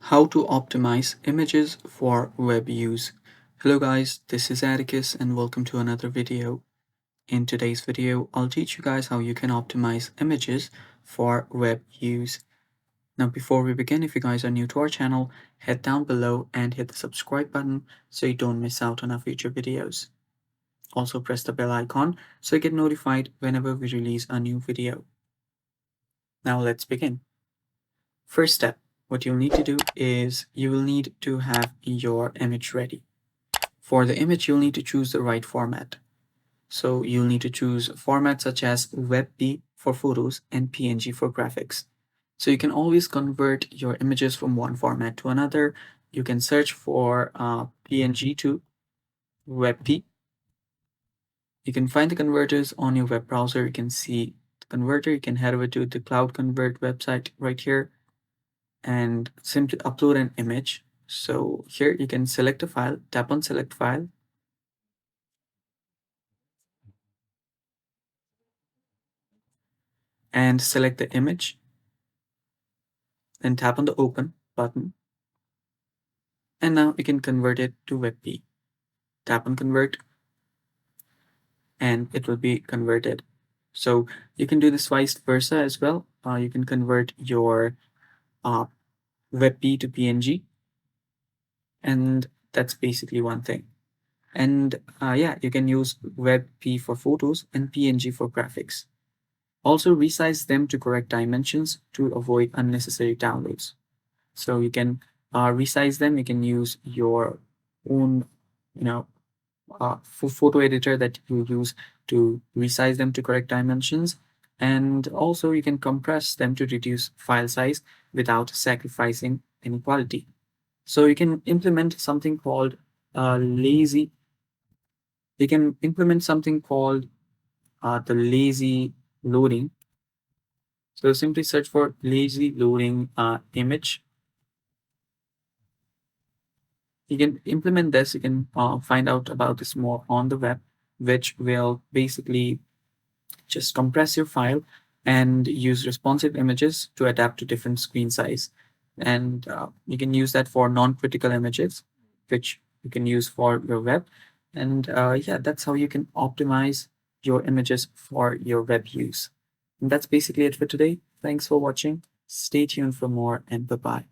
How to optimize images for web use. Hello guys, this is Atticus and welcome to another video. In today's video, I'll teach you guys how you can optimize images for web use. Now before we begin, if you guys are new to our channel, head down below and hit the subscribe button so you don't miss out on our future videos. Also press the bell icon so you get notified whenever we release a new video. Now let's begin. First step, what you'll need to do is you will need to have your image ready. For the image, you'll need to choose the right format. So you'll need to choose formats such as WebP for photos and PNG for graphics. So you can always convert your images from one format to another. You can search for PNG to WebP. You can find the converters on your web browser. You can see the converter. You can head over to the Cloud Convert website right here and simply upload an image. So here you can select a file, tap on select file, and select the image, then tap on the open button, and now you can convert it to WebP. Tap on convert and it will be converted. So you can do this vice versa as well. You can convert your uh, WebP to PNG, and that's basically one thing. And yeah, you can use WebP for photos and PNG for graphics. Also resize them to correct dimensions to avoid unnecessary downloads. So you can resize them. You can use your own, photo editor that you use to resize them to correct dimensions. And also you can compress them to reduce file size without sacrificing any quality. So you can implement something called lazy. You can implement something called the lazy loading. So simply search for lazy loading image. You can implement this. You can find out about this more on the web, which will basically just compress your file and use responsive images to adapt to different screen size. And you can use that for non-critical images, which you can use for your web. And yeah, that's how you can optimize your images for your web use. And that's basically it for today. Thanks for watching. Stay tuned for more and bye-bye.